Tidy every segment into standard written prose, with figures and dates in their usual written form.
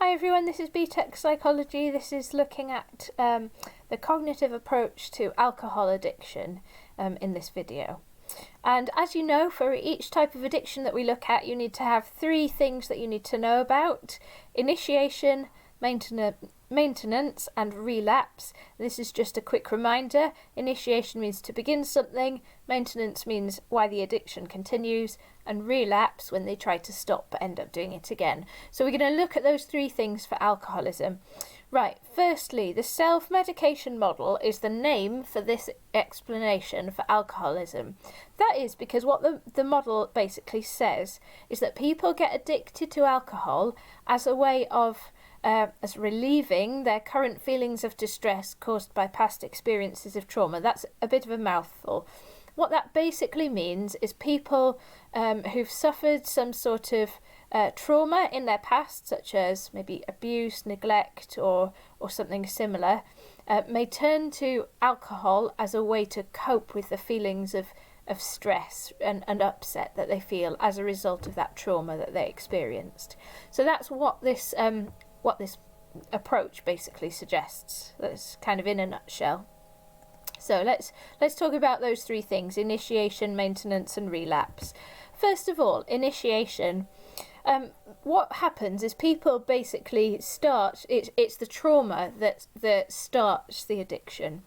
Hi everyone, this is BTEC Psychology. This is looking at the cognitive approach to alcohol addiction in this video. And as you know, for each type of addiction that we look at, you need to have three things that you need to know about: initiation, maintenance and relapse. This is just a quick reminder. Initiation means to begin something, maintenance means why the addiction continues, and relapse when they try to stop but end up doing it again. So we're going to look at those three things for alcoholism. Right, firstly, the self-medication model is the name for this explanation for alcoholism. That is because what the model basically says is that people get addicted to alcohol as a way of as relieving their current feelings of distress caused by past experiences of trauma. That's a bit of a mouthful. What that basically means is people who've suffered some sort of trauma in their past, such as maybe abuse, neglect, or something similar, may turn to alcohol as a way to cope with the feelings of stress and upset that they feel as a result of that trauma that they experienced. So that's what this approach basically suggests. That's kind of in a nutshell. So let's talk about those three things: initiation, maintenance and relapse. First of all, initiation. What happens is people basically start, it's the trauma that starts the addiction.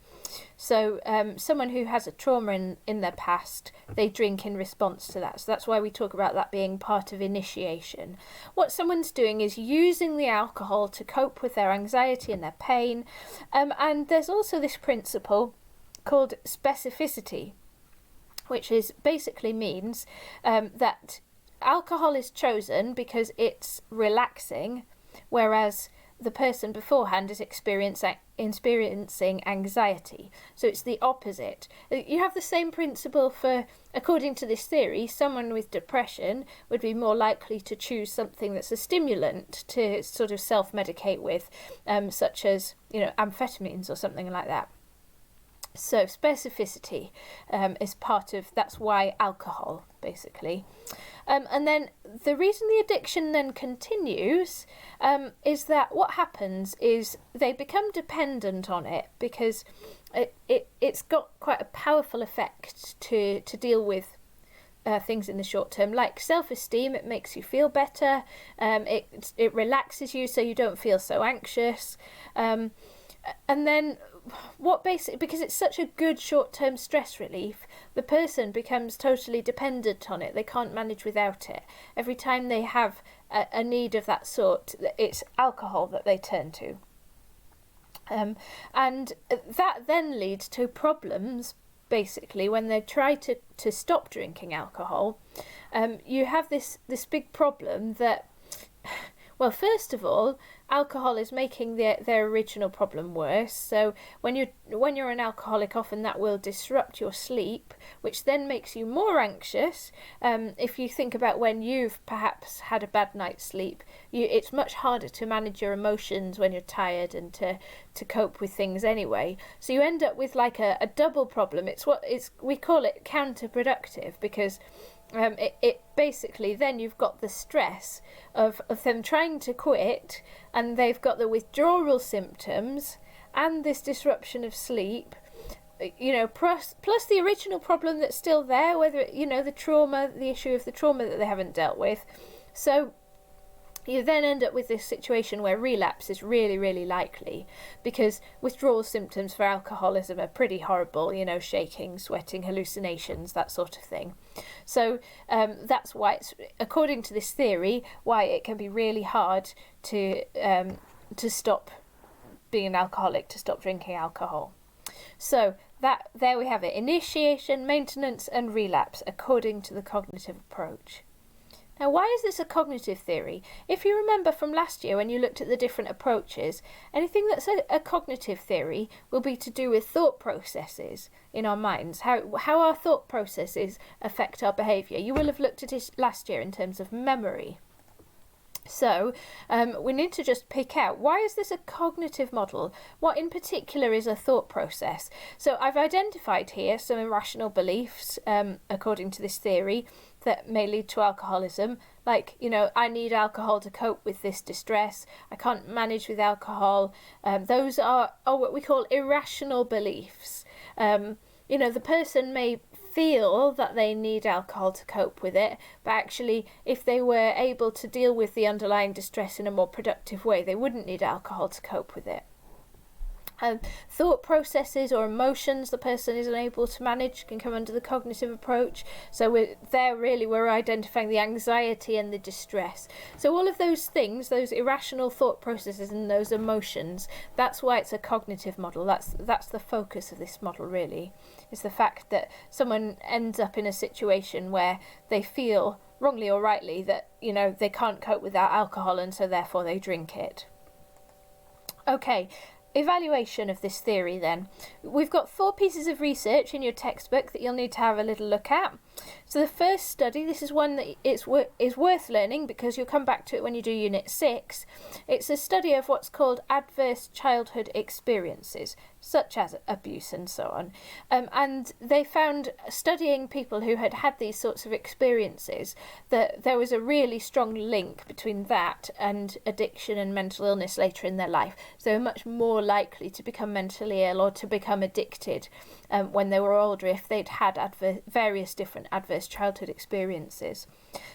So someone who has a trauma in their past, they drink in response to that. So that's why we talk about that being part of initiation. What someone's doing is using the alcohol to cope with their anxiety and their pain. And there's also this principle called specificity, which is basically means that alcohol is chosen because it's relaxing, whereas the person beforehand is experiencing anxiety. So it's the opposite. You have the same principle for, according to this theory, someone with depression would be more likely to choose something that's a stimulant to sort of self-medicate with, such as, amphetamines or something like that. So specificity is part of, that's why alcohol, basically. And then the reason the addiction then continues is that what happens is they become dependent on it because it's got quite a powerful effect to deal with things in the short term, like self-esteem. It makes you feel better, it relaxes you so you don't feel so anxious, and then because it's such a good short-term stress relief, the person becomes totally dependent on it. They can't manage without it. Every time they have a need of that sort, it's alcohol that they turn to. And that then leads to problems, basically, when they try to stop drinking alcohol. You have this big problem that, well, first of all, alcohol is making their original problem worse. So when you're an alcoholic, often that will disrupt your sleep, which then makes you more anxious. If you think about when you've perhaps had a bad night's sleep, it's much harder to manage your emotions when you're tired and to cope with things anyway. So you end up with like a double problem. We call it counterproductive, because it basically, then you've got the stress of them trying to quit, and they've got the withdrawal symptoms and this disruption of sleep, plus the original problem that's still there, whether the trauma, the issue of the trauma that they haven't dealt with. So you then end up with this situation where relapse is really, really likely, because withdrawal symptoms for alcoholism are pretty horrible, shaking, sweating, hallucinations, that sort of thing. So that's why it's, according to this theory, why it can be really hard to stop being an alcoholic, to stop drinking alcohol. So there we have it: initiation, maintenance and relapse, according to the cognitive approach. Now, why is this a cognitive theory? If you remember from last year when you looked at the different approaches, anything that's a cognitive theory will be to do with thought processes in our minds, how our thought processes affect our behaviour. You will have looked at it last year in terms of memory. So we need to just pick out, why is this a cognitive model? What in particular is a thought process? So I've identified here some irrational beliefs, according to this theory, that may lead to alcoholism, like, I need alcohol to cope with this distress, I can't manage with alcohol. Those are what we call irrational beliefs. The person may feel that they need alcohol to cope with it, but actually if they were able to deal with the underlying distress in a more productive way, they wouldn't need alcohol to cope with it. Thought processes or emotions the person is unable to manage can come under the cognitive approach. So we're identifying the anxiety and the distress. So all of those things, those irrational thought processes and those emotions, that's why it's a cognitive model. That's the focus of this model, really, is the fact that someone ends up in a situation where they feel, wrongly or rightly, that they can't cope without alcohol, and so therefore they drink it. Okay. Evaluation of this theory then. We've got 4 pieces of research in your textbook that you'll need to have a little look at. So the first study, this is one that is worth learning because you'll come back to it when you do Unit 6. It's a study of what's called adverse childhood experiences, such as abuse and so on. And they found, studying people who had these sorts of experiences, that there was a really strong link between that and addiction and mental illness later in their life. So they were much more likely to become mentally ill or to become addicted when they were older if they'd had various different adverse childhood experiences.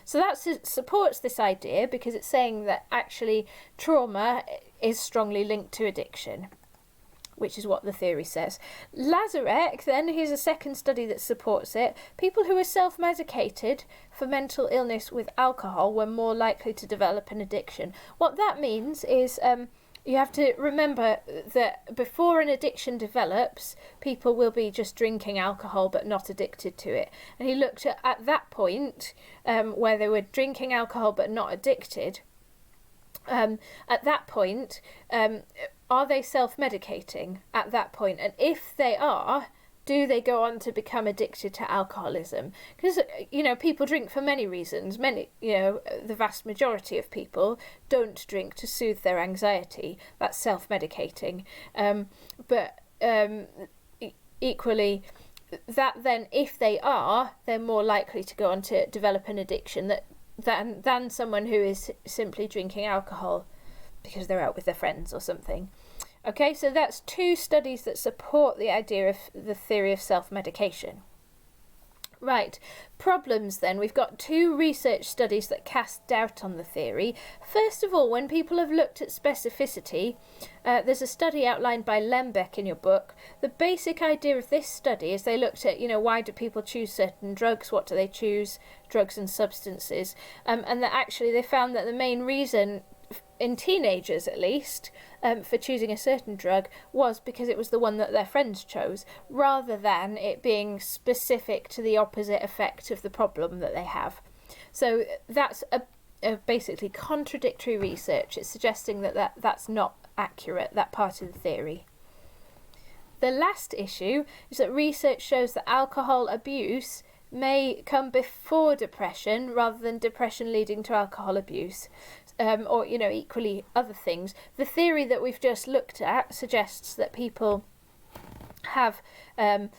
So that supports this idea because it's saying that actually trauma is strongly linked to addiction, which is what the theory says. Lazarek, then, here's a second study that supports it. People who were self-medicated for mental illness with alcohol were more likely to develop an addiction. What that means is you have to remember that before an addiction develops, people will be just drinking alcohol but not addicted to it. And he looked at that point where they were drinking alcohol but not addicted. At that point, are they self-medicating at that point? And if they are, do they go on to become addicted to alcoholism? Because, people drink for many reasons. The vast majority of people don't drink to soothe their anxiety. That's self-medicating. But equally, that then, if they are, they're more likely to go on to develop an addiction than someone who is simply drinking alcohol because they're out with their friends or something. Okay, so that's 2 studies that support the idea of the theory of self-medication. Right, problems then. We've got 2 research studies that cast doubt on the theory. First of all, when people have looked at specificity, there's a study outlined by Lembeck in your book. The basic idea of this study is they looked at, why do people choose certain drugs, what do they choose, drugs and substances, and that actually they found that the main reason, in teenagers at least, for choosing a certain drug was because it was the one that their friends chose, rather than it being specific to the opposite effect of the problem that they have. So that's a basically contradictory research. It's suggesting that's not accurate, that part of the theory. The last issue is that research shows that alcohol abuse may come before depression rather than depression leading to alcohol abuse. Or equally other things. The theory that we've just looked at suggests that people have a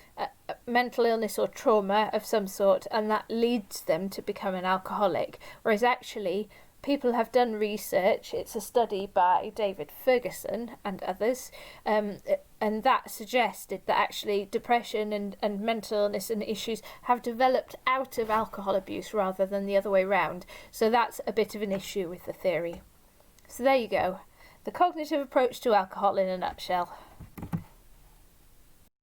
mental illness or trauma of some sort, and that leads them to become an alcoholic, whereas actually people have done research. It's a study by David Ferguson and others, and that suggested that actually depression and mental illness and issues have developed out of alcohol abuse rather than the other way round. So that's a bit of an issue with the theory. So there you go. The cognitive approach to alcohol in a nutshell.